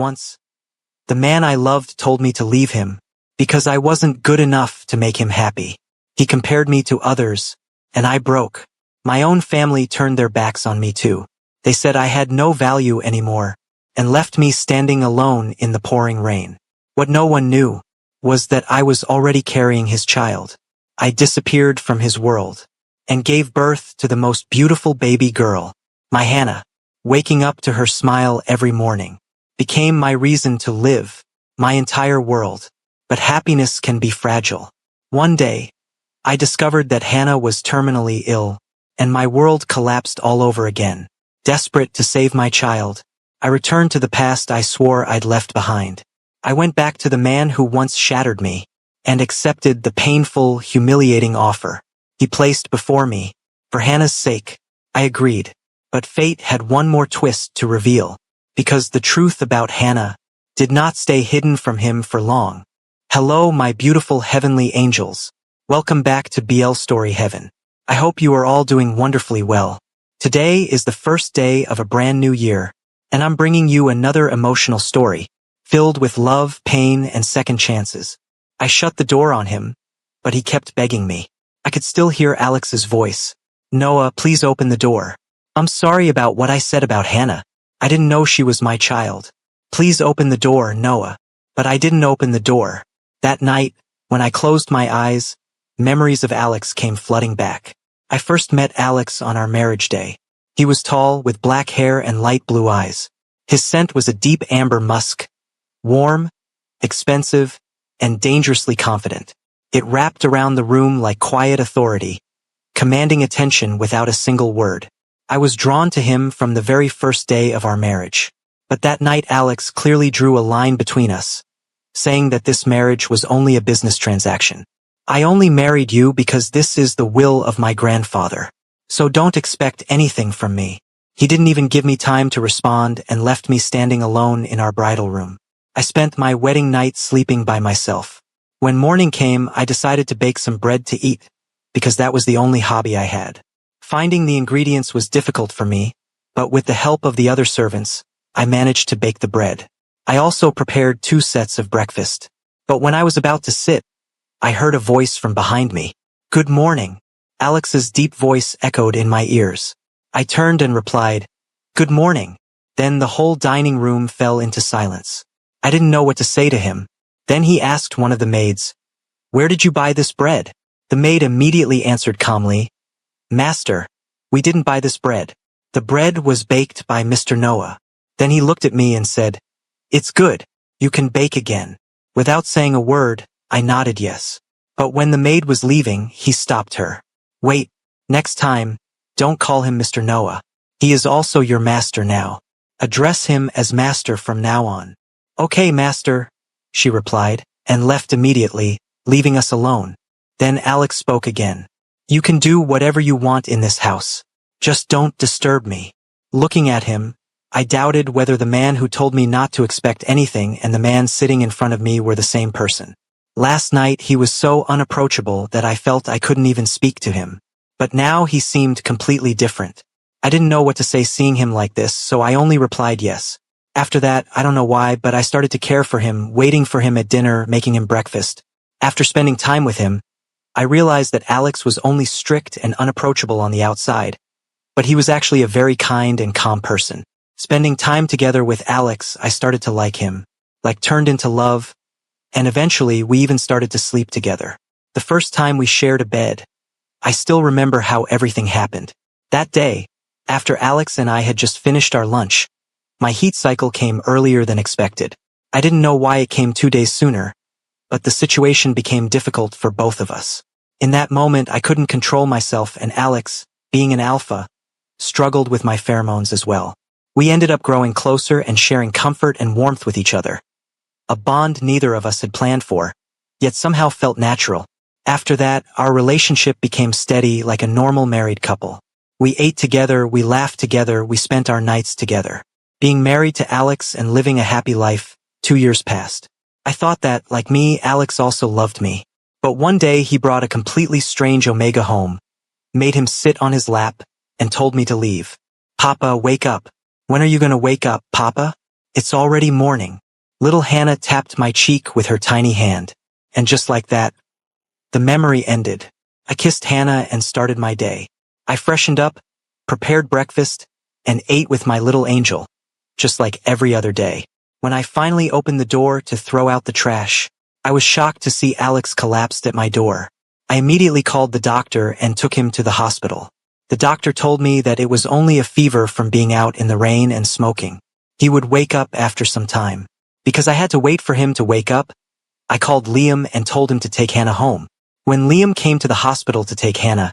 Once, the man I loved told me to leave him because I wasn't good enough to make him happy. He compared me to others, and I broke. My own family turned their backs on me too. They said I had no value anymore and left me standing alone in the pouring rain. What no one knew was that I was already carrying his child. I disappeared from his world and gave birth to the most beautiful baby girl, my Hannah. Waking up to her smile every morning became my reason to live, my entire world. But happiness can be fragile. One day, I discovered that Hannah was terminally ill, and my world collapsed all over again. Desperate to save my child, I returned to the past I swore I'd left behind. I went back to the man who once shattered me, and accepted the painful, humiliating offer he placed before me. For Hannah's sake, I agreed. But fate had one more twist to reveal, because the truth about Hannah did not stay hidden from him for long. Hello, my beautiful heavenly angels. Welcome back to BL Story Heaven. I hope you are all doing wonderfully well. Today is the first day of a brand new year, and I'm bringing you another emotional story, filled with love, pain, and second chances. I shut the door on him, but he kept begging me. I could still hear Alex's voice. Noah, please open the door. I'm sorry about what I said about Hannah. I didn't know she was my child. Please open the door, Noah. But I didn't open the door. That night, when I closed my eyes, memories of Alex came flooding back. I first met Alex on our marriage day. He was tall, with black hair and light blue eyes. His scent was a deep amber musk, warm, expensive, and dangerously confident. It wrapped around the room like quiet authority, commanding attention without a single word. I was drawn to him from the very first day of our marriage. But that night Alex clearly drew a line between us, saying that this marriage was only a business transaction. I only married you because this is the will of my grandfather. So don't expect anything from me. He didn't even give me time to respond and left me standing alone in our bridal room. I spent my wedding night sleeping by myself. When morning came, I decided to bake some bread to eat, because that was the only hobby I had. Finding the ingredients was difficult for me, but with the help of the other servants, I managed to bake the bread. I also prepared 2 sets of breakfast. But when I was about to sit, I heard a voice from behind me. Good morning. Alex's deep voice echoed in my ears. I turned and replied, Good morning. Then the whole dining room fell into silence. I didn't know what to say to him. Then he asked one of the maids, Where did you buy this bread? The maid immediately answered calmly, Master, we didn't buy this bread. The bread was baked by Mr. Noah. Then he looked at me and said, It's good. You can bake again. Without saying a word, I nodded yes. But when the maid was leaving, he stopped her. Wait, next time, don't call him Mr. Noah. He is also your master now. Address him as master from now on. Okay, master, she replied, and left immediately, leaving us alone. Then Alex spoke again. You can do whatever you want in this house. Just don't disturb me. Looking at him, I doubted whether the man who told me not to expect anything and the man sitting in front of me were the same person. Last night he was so unapproachable that I felt I couldn't even speak to him. But now he seemed completely different. I didn't know what to say seeing him like this, so I only replied yes. After that, I don't know why, but I started to care for him, waiting for him at dinner, making him breakfast. After spending time with him, I realized that Alex was only strict and unapproachable on the outside, but he was actually a very kind and calm person. Spending time together with Alex, I started to like him, turned into love, and eventually we even started to sleep together. The first time we shared a bed, I still remember how everything happened. That day, after Alex and I had just finished our lunch, my heat cycle came earlier than expected. I didn't know why it came 2 days sooner, but the situation became difficult for both of us. In that moment, I couldn't control myself, and Alex, being an alpha, struggled with my pheromones as well. We ended up growing closer and sharing comfort and warmth with each other. A bond neither of us had planned for, yet somehow felt natural. After that, our relationship became steady like a normal married couple. We ate together, we laughed together, we spent our nights together. Being married to Alex and living a happy life, 2 years passed. I thought that, like me, Alex also loved me. But one day he brought a completely strange Omega home, made him sit on his lap, and told me to leave. Papa, wake up. When are you gonna wake up, Papa? It's already morning. Little Hannah tapped my cheek with her tiny hand. And just like that, the memory ended. I kissed Hannah and started my day. I freshened up, prepared breakfast, and ate with my little angel, just like every other day. When I finally opened the door to throw out the trash, I was shocked to see Alex collapsed at my door. I immediately called the doctor and took him to the hospital. The doctor told me that it was only a fever from being out in the rain and smoking. He would wake up after some time. Because I had to wait for him to wake up, I called Liam and told him to take Hannah home. When Liam came to the hospital to take Hannah,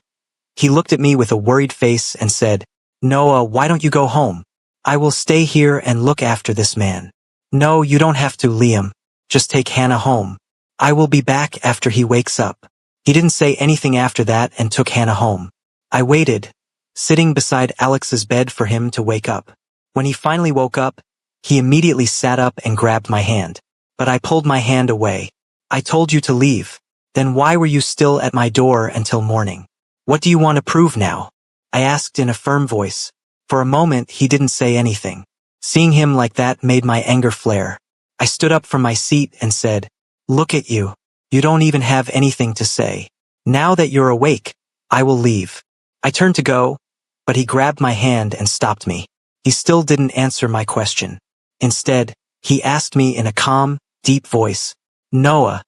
he looked at me with a worried face and said, "Noah, why don't you go home? I will stay here and look after this man." "No, you don't have to, Liam. Just take Hannah home. I will be back after he wakes up." He didn't say anything after that and took Hannah home. I waited, sitting beside Alex's bed for him to wake up. When he finally woke up, he immediately sat up and grabbed my hand. But I pulled my hand away. "I told you to leave. Then why were you still at my door until morning? What do you want to prove now?" I asked in a firm voice. For a moment, he didn't say anything. Seeing him like that made my anger flare. I stood up from my seat and said, "Look at you. You don't even have anything to say. Now that you're awake, I will leave." I turned to go, but he grabbed my hand and stopped me. He still didn't answer my question. Instead, he asked me in a calm, deep voice, "Noah,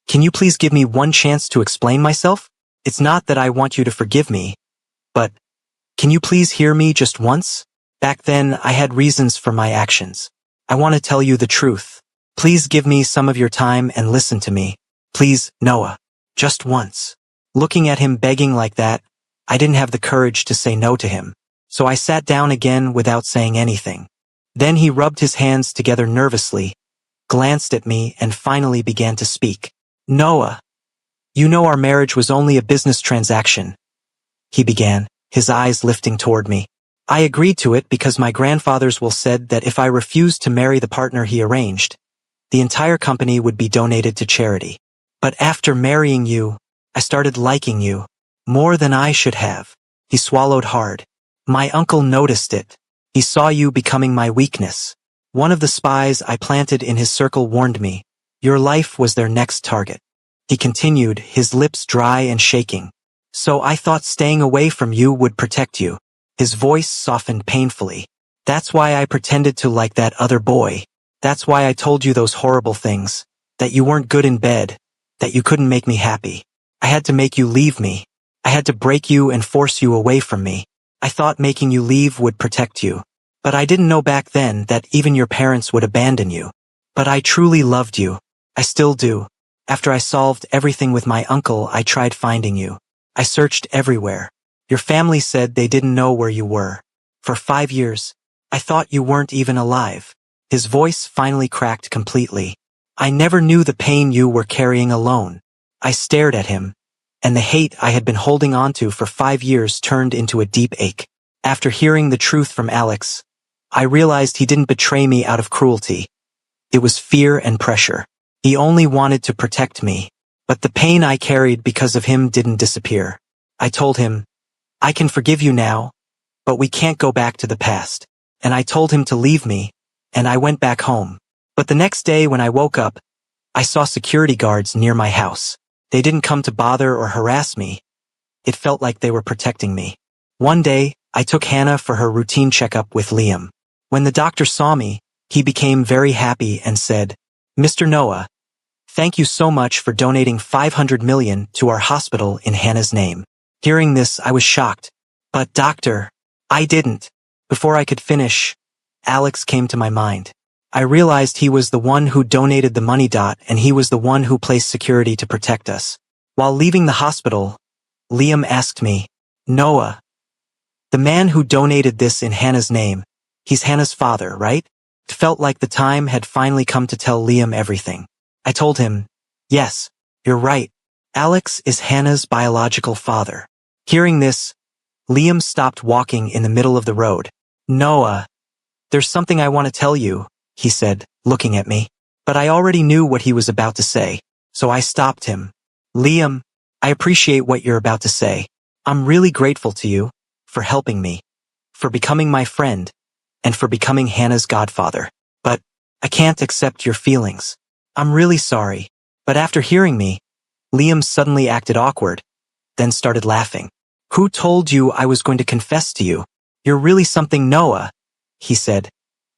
can you please give me one chance to explain myself? It's not that I want you to forgive me, but can you please hear me just once? Back then, I had reasons for my actions. I want to tell you the truth. Please give me some of your time and listen to me. Please, Noah. Just once." Looking at him begging like that, I didn't have the courage to say no to him. So I sat down again without saying anything. Then he rubbed his hands together nervously, glanced at me, and finally began to speak. "Noah, you know our marriage was only a business transaction," he began, his eyes lifting toward me. "I agreed to it because my grandfather's will said that if I refused to marry the partner he arranged, the entire company would be donated to charity. But after marrying you, I started liking you, more than I should have." He swallowed hard. "My uncle noticed it. He saw you becoming my weakness. One of the spies I planted in his circle warned me. Your life was their next target." He continued, his lips dry and shaking. "So I thought staying away from you would protect you." His voice softened painfully. "That's why I pretended to like that other boy. That's why I told you those horrible things. That you weren't good in bed. That you couldn't make me happy. I had to make you leave me. I had to break you and force you away from me. I thought making you leave would protect you. But I didn't know back then that even your parents would abandon you. But I truly loved you. I still do. After I solved everything with my uncle, I tried finding you. I searched everywhere. Your family said they didn't know where you were. For 5 years, I thought you weren't even alive." His voice finally cracked completely. "I never knew the pain you were carrying alone." I stared at him, and the hate I had been holding onto for 5 years turned into a deep ache. After hearing the truth from Alex, I realized he didn't betray me out of cruelty. It was fear and pressure. He only wanted to protect me. But the pain I carried because of him didn't disappear. I told him, "I can forgive you now, but we can't go back to the past." And I told him to leave me, and I went back home. But the next day when I woke up, I saw security guards near my house. They didn't come to bother or harass me. It felt like they were protecting me. One day, I took Hannah for her routine checkup with Liam. When the doctor saw me, he became very happy and said, "Mr. Noah, thank you so much for donating 500 million to our hospital in Hannah's name." Hearing this, I was shocked. "But doctor, I didn't." Before I could finish, Alex came to my mind. I realized he was the one who donated the money. And he was the one who placed security to protect us. While leaving the hospital, Liam asked me, "Noah, the man who donated this in Hannah's name, he's Hannah's father, right?" It felt like the time had finally come to tell Liam everything. I told him, "Yes, you're right. Alex is Hannah's biological father." Hearing this, Liam stopped walking in the middle of the road. "Noah, there's something I want to tell you," he said, looking at me. But I already knew what he was about to say, so I stopped him. "Liam, I appreciate what you're about to say. I'm really grateful to you for helping me, for becoming my friend, and for becoming Hannah's godfather. I can't accept your feelings. I'm really sorry. But after hearing me, Liam suddenly acted awkward, then started laughing. Who told you I was going to confess to you? You're really something, Noah, he said,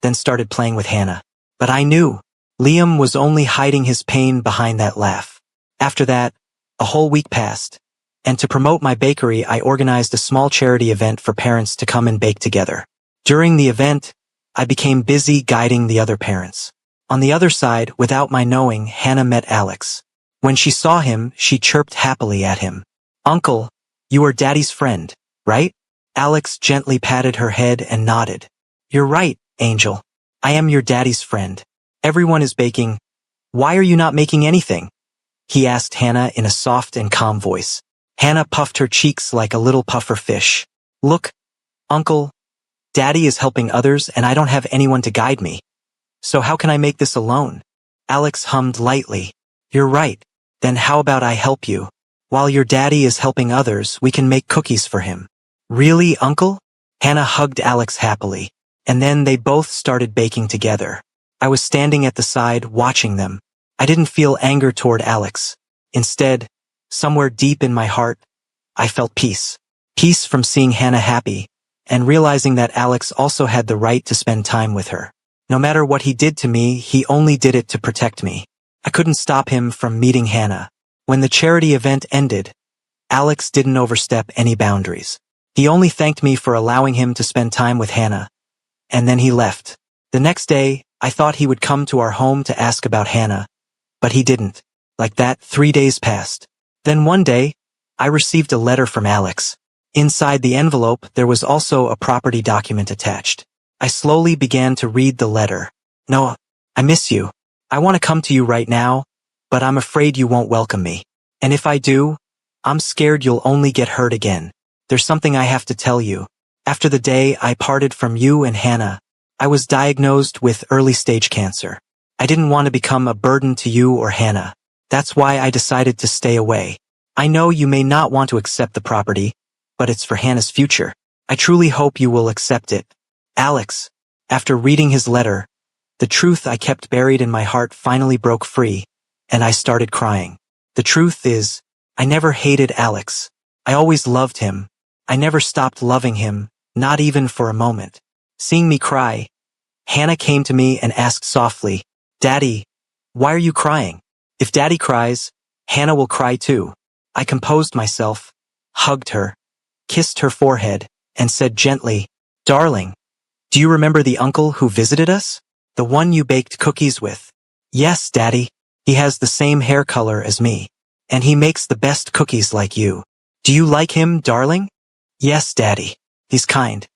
then started playing with Hannah. But I knew. Liam was only hiding his pain behind that laugh. After that, a whole week passed, and to promote my bakery I organized a small charity event for parents to come and bake together. During the event, I became busy guiding the other parents. On the other side, without my knowing, Hannah met Alex. When she saw him, she chirped happily at him. Uncle, you are Daddy's friend, right? Alex gently patted her head and nodded. You're right, Angel. I am your daddy's friend. Everyone is baking. Why are you not making anything? He asked Hannah in a soft and calm voice. Hannah puffed her cheeks like a little puffer fish. Look, Uncle, Daddy is helping others and I don't have anyone to guide me. So how can I make this alone? Alex hummed lightly. You're right. Then how about I help you? While your daddy is helping others, we can make cookies for him. Really, Uncle? Hannah hugged Alex happily, and then they both started baking together. I was standing at the side watching them. I didn't feel anger toward Alex. Instead, somewhere deep in my heart, I felt peace. Peace from seeing Hannah happy, and realizing that Alex also had the right to spend time with her. No matter what he did to me, he only did it to protect me. I couldn't stop him from meeting Hannah. When the charity event ended, Alex didn't overstep any boundaries. He only thanked me for allowing him to spend time with Hannah. And then he left. The next day, I thought he would come to our home to ask about Hannah, but he didn't. Like that, 3 days passed. Then one day, I received a letter from Alex. Inside the envelope, there was also a property document attached. I slowly began to read the letter. Noah, I miss you. I want to come to you right now, but I'm afraid you won't welcome me. And if I do, I'm scared you'll only get hurt again. There's something I have to tell you. After the day I parted from you and Hannah, I was diagnosed with early-stage cancer. I didn't want to become a burden to you or Hannah. That's why I decided to stay away. I know you may not want to accept the property, but it's for Hannah's future. I truly hope you will accept it. Alex. After reading his letter, the truth I kept buried in my heart finally broke free, and I started crying. The truth is, I never hated Alex. I always loved him. I never stopped loving him, not even for a moment. Seeing me cry, Hannah came to me and asked softly, Daddy, why are you crying? If Daddy cries, Hannah will cry too. I composed myself, hugged her, kissed her forehead, and said gently, Darling, do you remember the uncle who visited us? The one you baked cookies with? Yes, Daddy. He has the same hair color as me. And he makes the best cookies like you. Do you like him, darling? Yes, Daddy. He's kind.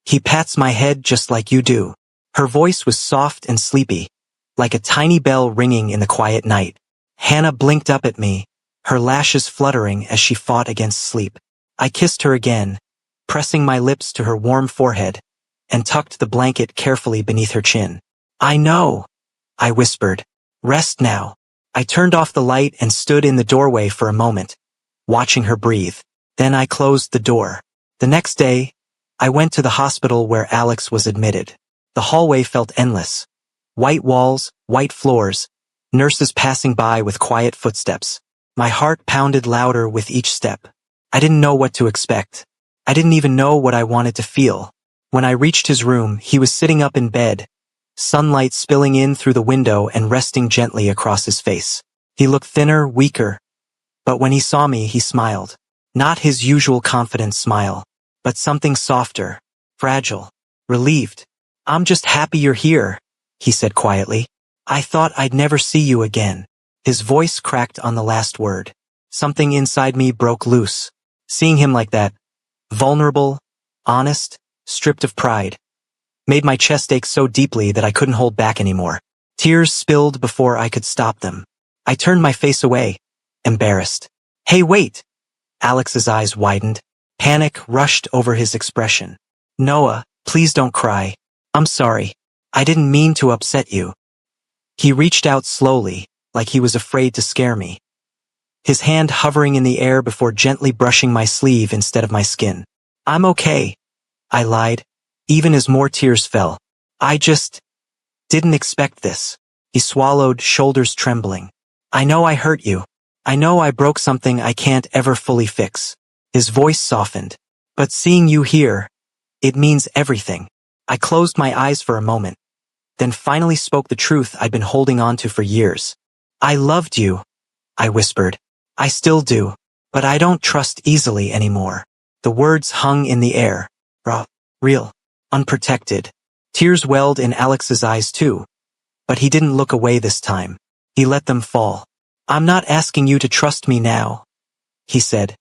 He pats my head just like you do. Her voice was soft and sleepy, like a tiny bell ringing in the quiet night. Hannah blinked up at me, her lashes fluttering as she fought against sleep. I kissed her again, pressing my lips to her warm forehead, and tucked the blanket carefully beneath her chin. I know, I whispered. Rest now. I turned off the light and stood in the doorway for a moment, watching her breathe. Then I closed the door. The next day, I went to the hospital where Alex was admitted. The hallway felt endless. White walls, white floors, nurses passing by with quiet footsteps. My heart pounded louder with each step. I didn't know what to expect. I didn't even know what I wanted to feel. When I reached his room, he was sitting up in bed, sunlight spilling in through the window and resting gently across his face. He looked thinner, weaker, but when he saw me, he smiled. Not his usual confident smile, but something softer, fragile, relieved. I'm just happy you're here, he said quietly. I thought I'd never see you again. His voice cracked on the last word. Something inside me broke loose. Seeing him like that, vulnerable, honest, stripped of pride, made my chest ache so deeply that I couldn't hold back anymore. Tears spilled before I could stop them. I turned my face away, embarrassed. Hey, wait! Alex's eyes widened. Panic rushed over his expression. Noah, please don't cry. I'm sorry. I didn't mean to upset you. He reached out slowly, like he was afraid to scare me. His hand hovering in the air before gently brushing my sleeve instead of my skin. I'm okay, I lied, even as more tears fell. I just... Didn't expect this. He swallowed, shoulders trembling. I know I hurt you. I know I broke something I can't ever fully fix. His voice softened. But seeing you here, it means everything. I closed my eyes for a moment, then finally spoke the truth I'd been holding on to for years. I loved you, I whispered. I still do, but I don't trust easily anymore. The words hung in the air. Raw, real, unprotected. Tears welled in Alex's eyes too, but he didn't look away this time. He let them fall. I'm not asking you to trust me now, he said,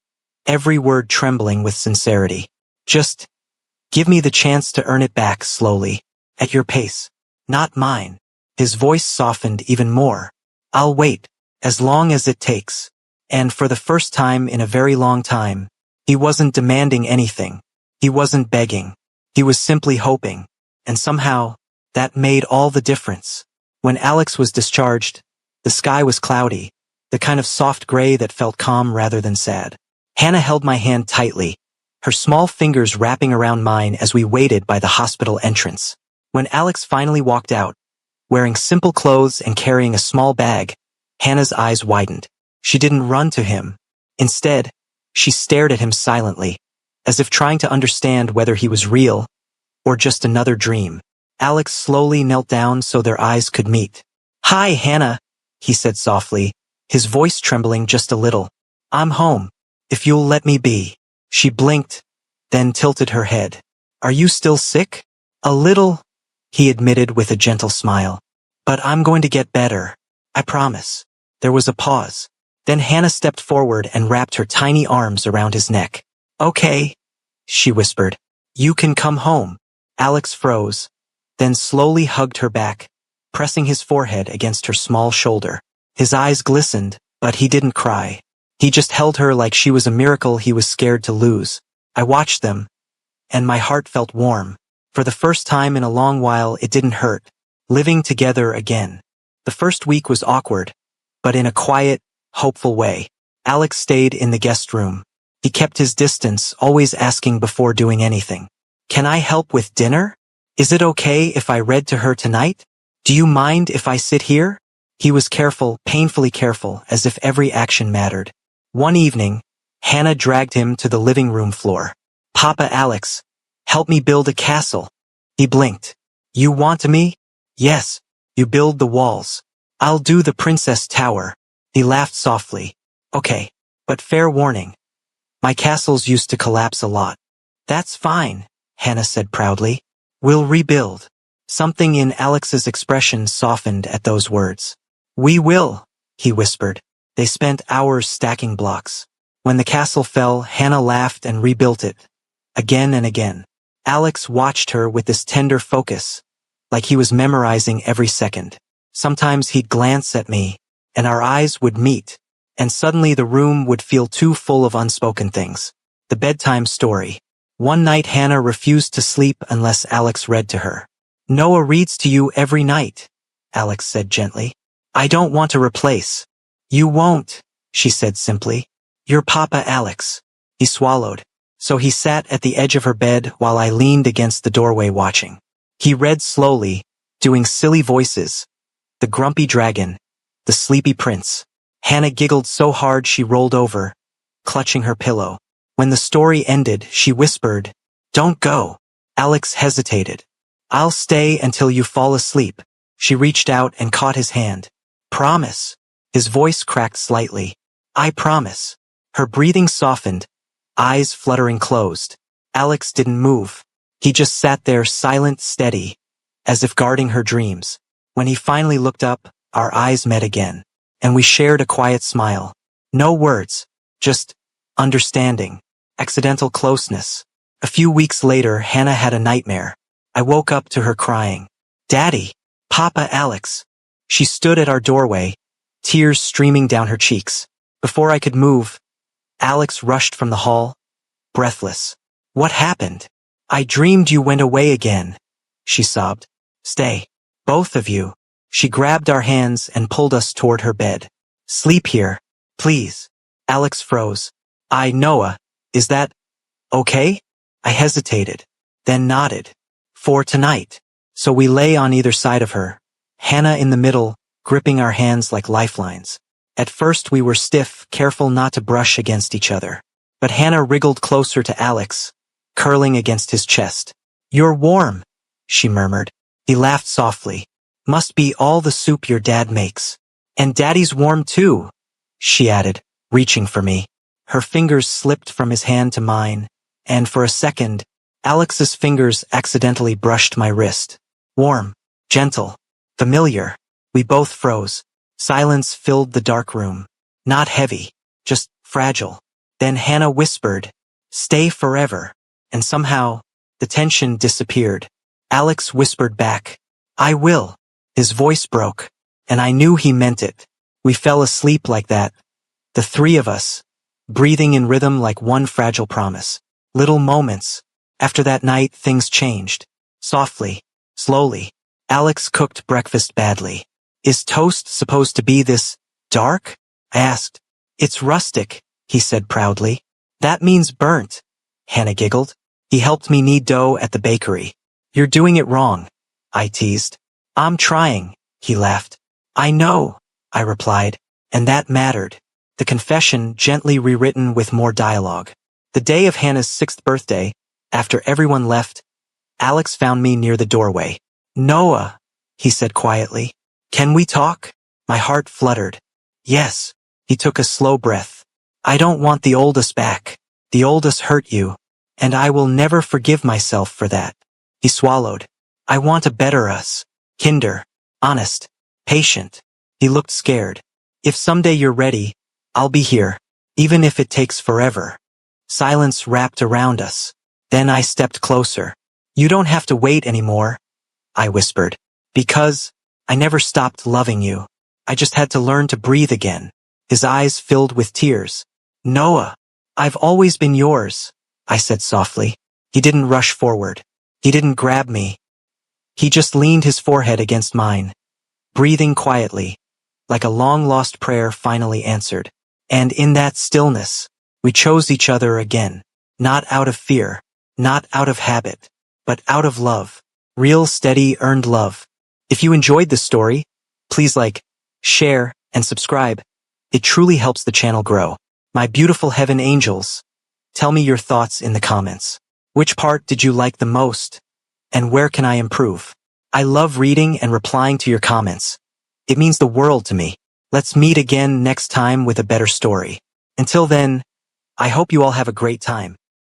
every word trembling with sincerity. Just give me the chance to earn it back slowly, at your pace, not mine. His voice softened even more. I'll wait, as long as it takes. And for the first time in a very long time, he wasn't demanding anything. He wasn't begging. He was simply hoping. And somehow, that made all the difference. When Alex was discharged, the sky was cloudy, the kind of soft gray that felt calm rather than sad. Hannah held my hand tightly, her small fingers wrapping around mine as we waited by the hospital entrance. When Alex finally walked out, wearing simple clothes and carrying a small bag, Hannah's eyes widened. She didn't run to him. Instead, she stared at him silently, as if trying to understand whether he was real or just another dream. Alex slowly knelt down so their eyes could meet. Hi, Hannah, he said softly, his voice trembling just a little. I'm home, if you'll let me be. She blinked, then tilted her head. Are you still sick? A little, he admitted with a gentle smile. But I'm going to get better. I promise. There was a pause. Then Hannah stepped forward and wrapped her tiny arms around his neck. Okay, she whispered. You can come home. Alex froze, then slowly hugged her back, pressing his forehead against her small shoulder. His eyes glistened, but he didn't cry. He just held her like she was a miracle he was scared to lose. I watched them, and my heart felt warm. For the first time in a long while, it didn't hurt. Living together again. The first week was awkward, but in a quiet, hopeful way. Alex stayed in the guest room. He kept his distance, always asking before doing anything. Can I help with dinner? Is it okay if I read to her tonight? Do you mind if I sit here? He was careful, painfully careful, as if every action mattered. One evening, Hannah dragged him to the living room floor. Papa Alex, help me build a castle. He blinked. You want me? Yes. You build the walls. I'll do the princess tower. He laughed softly. Okay, but fair warning. My castles used to collapse a lot. That's fine, Hannah said proudly. We'll rebuild. Something in Alex's expression softened at those words. We will, he whispered. They spent hours stacking blocks. When the castle fell, Hannah laughed and rebuilt it. Again and again. Alex watched her with this tender focus, like he was memorizing every second. Sometimes he'd glance at me, and our eyes would meet, and suddenly the room would feel too full of unspoken things. The bedtime story. One night Hannah refused to sleep unless Alex read to her. Noah reads to you every night, Alex said gently. I don't want to replace. You won't, she said simply. You're Papa Alex. He swallowed. So he sat at the edge of her bed while I leaned against the doorway watching. He read slowly, doing silly voices. The Grumpy Dragon, The Sleepy Prince. Hannah giggled so hard she rolled over, clutching her pillow. When the story ended, she whispered, Don't go. Alex hesitated. I'll stay until you fall asleep. She reached out and caught his hand. Promise. His voice cracked slightly. I promise. Her breathing softened, eyes fluttering closed. Alex didn't move. He just sat there silent, steady, as if guarding her dreams. When he finally looked up, our eyes met again, and we shared a quiet smile. No words, just understanding, accidental closeness. A few weeks later, Hannah had a nightmare. I woke up to her crying. Daddy, Papa Alex. She stood at our doorway, tears streaming down her cheeks. Before I could move, Alex rushed from the hall, breathless. What happened? I dreamed you went away again, she sobbed. Stay, both of you. She grabbed our hands and pulled us toward her bed. Sleep here, please. Alex froze. Noah, is that okay? I hesitated, then nodded. For tonight. So we lay on either side of her, Hannah in the middle, gripping our hands like lifelines. At first we were stiff, careful not to brush against each other. But Hannah wriggled closer to Alex, curling against his chest. "You're warm," she murmured. He laughed softly. "Must be all the soup your dad makes. And Daddy's warm too," she added, reaching for me. Her fingers slipped from his hand to mine, and for a second, Alex's fingers accidentally brushed my wrist. Warm, gentle, familiar. We both froze. Silence filled the dark room. Not heavy, just fragile. Then Hannah whispered, "Stay forever," and somehow, the tension disappeared. Alex whispered back, "I will." His voice broke, and I knew he meant it. We fell asleep like that, the three of us, breathing in rhythm like one fragile promise. Little moments. After that night, things changed. Softly, slowly. Alex cooked breakfast badly. "Is toast supposed to be this dark?" I asked. "It's rustic," he said proudly. "That means burnt," Hannah giggled. "He helped me knead dough at the bakery." "You're doing it wrong," I teased. "I'm trying," he laughed. "I know," I replied, and that mattered. The confession gently rewritten with more dialogue. The day of Hannah's 6th birthday, after everyone left, Alex found me near the doorway. "Noah," he said quietly, "can we talk?" My heart fluttered. "Yes." He took a slow breath. "I don't want the oldest back. The oldest hurt you, and I will never forgive myself for that." He swallowed. "I want a better us. Kinder, honest, patient." He looked scared. "If someday you're ready, I'll be here, even if it takes forever." Silence wrapped around us. Then I stepped closer. "You don't have to wait anymore," I whispered. "Because I never stopped loving you. I just had to learn to breathe again." His eyes filled with tears. "Noah, I've always been yours," I said softly. He didn't rush forward. He didn't grab me. He just leaned his forehead against mine, breathing quietly, like a long-lost prayer finally answered. And in that stillness, we chose each other again, not out of fear, not out of habit, but out of love. Real, steady, earned love. If you enjoyed this story, please like, share, and subscribe. It truly helps the channel grow. My beautiful heaven angels, tell me your thoughts in the comments. Which part did you like the most? And where can I improve? I love reading and replying to your comments. It means the world to me. Let's meet again next time with a better story. Until then, I hope you all have a great time.